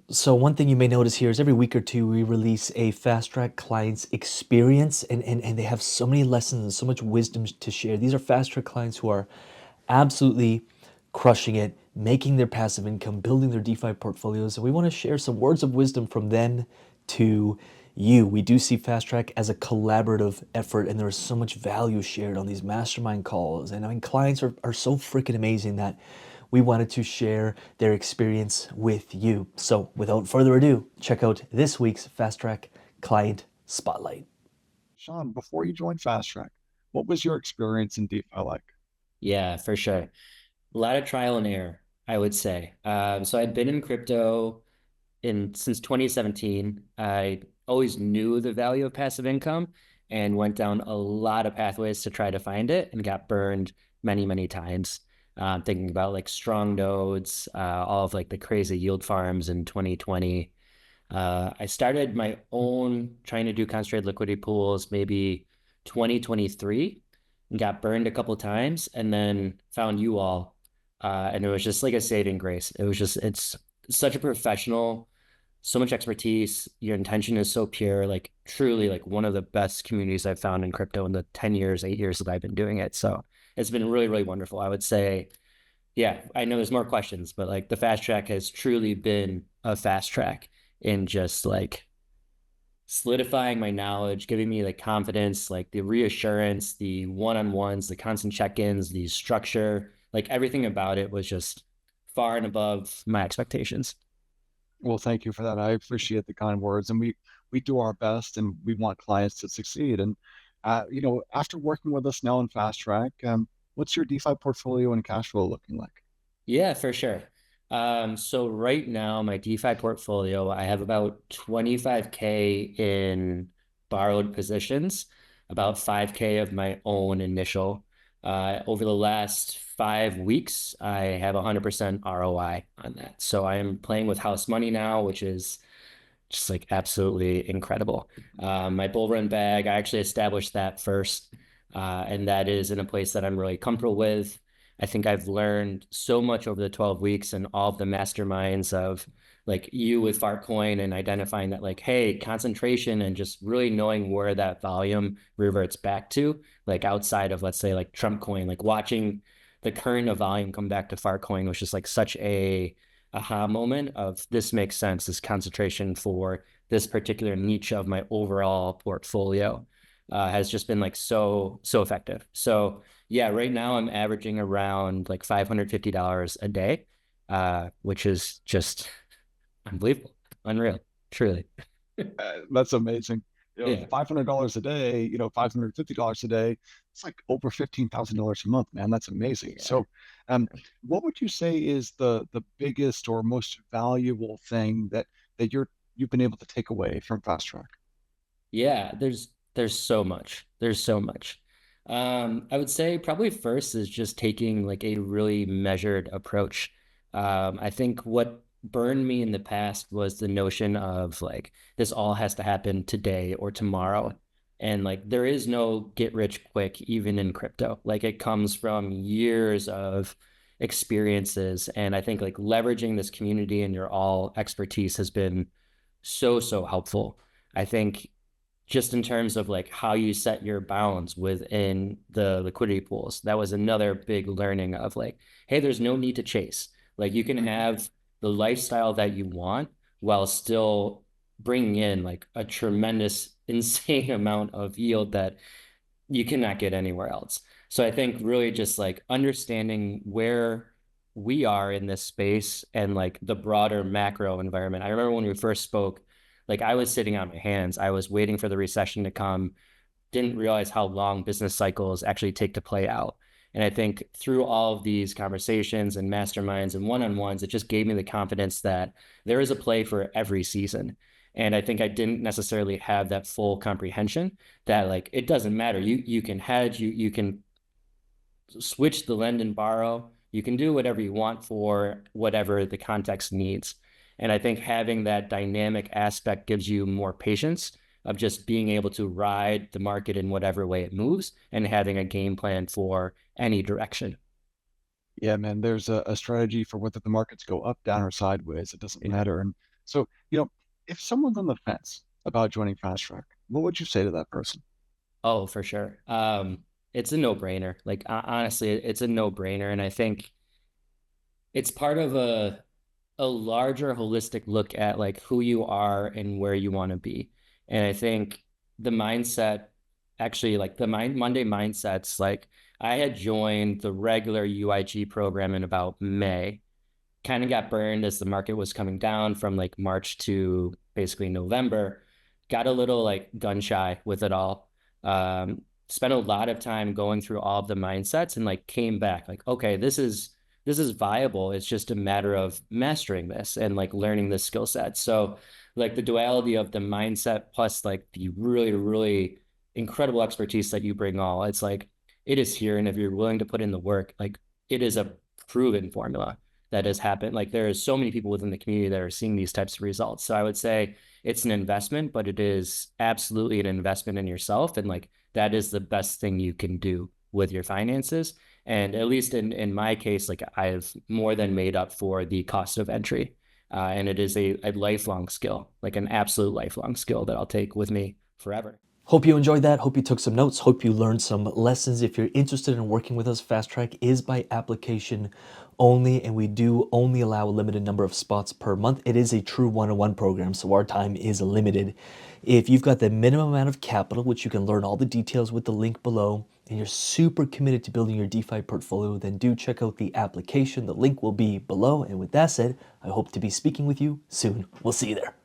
So one thing you may notice here is every week or two we release a FastTrack client's experience and they have so many lessons and so much wisdom to share. These are FastTrack clients who are absolutely crushing it, making their passive income, building their DeFi portfolios. And we want to share some words of wisdom from them to you. We do see FastTrack as a collaborative effort, and there is so much value shared on these mastermind calls. And I mean, clients are so freaking amazing that we wanted to share their experience with you. So without further ado, check out this week's FastTrack Client Spotlight. Shaun, before you joined FastTrack, what was your experience in DeFi like? Yeah, for sure. A lot of trial and error, I would say. So I'd been in crypto in since 2017. I always knew the value of passive income and went down a lot of pathways to try to find it and got burned many, many times. Thinking about like strong nodes, all of like the crazy yield farms in 2020. I started my own trying to do concentrated liquidity pools maybe 2023 and got burned a couple times and then found you all. And it was just like a saving grace. It's such a professional, so much expertise. Your intention is so pure, like truly like one of the best communities I've found in crypto in the 10 years, 8 years that I've been doing it. So it's been really, really wonderful. I would say, yeah, I know there's more questions, but like the fast track has truly been a fast track in just like solidifying my knowledge, giving me the confidence, like the reassurance, the one-on-ones, the constant check-ins, the structure, like everything about it was just far and above my expectations. Well, thank you for that. I appreciate the kind words, and we do our best, and we want clients to succeed. And after working with us now in FastTrack, what's your DeFi portfolio and cash flow looking like? Yeah, for sure. So right now, my DeFi portfolio, I have about 25K in borrowed positions, about 5K of my own initial. Over the last 5 weeks, I have 100% ROI on that. So I am playing with house money now, which is just like absolutely incredible. My bull run bag, I actually established that first, and that is in a place that I'm really comfortable with. I think I've learned so much over the 12 weeks and all of the masterminds of like you with Fartcoin and identifying that like, hey, concentration and just really knowing where that volume reverts back to, like outside of, let's say, like Trump coin, like watching the current of volume come back to Fartcoin was just like such a aha moment of this makes sense, this concentration for this particular niche of my overall portfolio has just been like so effective. So yeah, right now I'm averaging around like $550 a day, which is just unbelievable, unreal, truly. That's amazing. Yeah. $500 a day, $550 a day. It's like over $15,000 a month, man. That's amazing. Yeah. So, what would you say is the biggest or most valuable thing that you've been able to take away from Fast Track? Yeah, there's so much. There's so much. I would say probably first is just taking like a really measured approach. I think what burned me in the past was the notion of like this all has to happen today or tomorrow. And like there is no get rich quick, even in crypto. Like it comes from years of experiences. And I think like leveraging this community and your all expertise has been so helpful. I think just in terms of like how you set your bounds within the liquidity pools. That was another big learning of like, hey, there's no need to chase. Like you can have the lifestyle that you want while still bringing in like a tremendous, insane amount of yield that you cannot get anywhere else. So I think really just like understanding where we are in this space and like the broader macro environment. I remember when we first spoke, like I was sitting on my hands. I was waiting for the recession to come, didn't realize how long business cycles actually take to play out. And I think through all of these conversations and masterminds and one-on-ones, it just gave me the confidence that there is a play for every season. And I think I didn't necessarily have that full comprehension that like it doesn't matter. You can hedge, you can switch the lend and borrow. You can do whatever you want for whatever the context needs. And I think having that dynamic aspect gives you more patience of just being able to ride the market in whatever way it moves and having a game plan for any direction. Yeah, man, there's a strategy for whether the markets go up, down, or sideways. It doesn't Yeah. matter. And So, if someone's on the fence about joining FastTrack, what would you say to that person? Oh, for sure. It's a no-brainer. Like honestly, it's a no-brainer, and I think it's part of a larger holistic look at like who you are and where you want to be. And I think the mindset, actually, like the Monday mindsets, like I had joined the regular UIG program in about May, kind of got burned as the market was coming down from like March to basically November. Got a little like gun shy with it all. Spent a lot of time going through all of the mindsets and like came back like, okay, this is viable. It's just a matter of mastering this and like learning the skill set. So like the duality of the mindset plus like the really, really incredible expertise that you bring all, it's like it is here. And if you're willing to put in the work, like it is a proven formula that has happened. Like there are so many people within the community that are seeing these types of results. So I would say it's an investment, but it is absolutely an investment in yourself. And like that is the best thing you can do with your finances. And at least in my case, like I've more than made up for the cost of entry. And it is a lifelong skill, like an absolute lifelong skill that I'll take with me forever. Hope you enjoyed that. Hope you took some notes. Hope you learned some lessons. If you're interested in working with us, FastTrack is by application only, and we do only allow a limited number of spots per month. It is a true one-on-one program, so our time is limited. If you've got the minimum amount of capital, which you can learn all the details with the link below, and you're super committed to building your DeFi portfolio, then do check out the application. The link will be below. And with that said, I hope to be speaking with you soon. We'll see you there.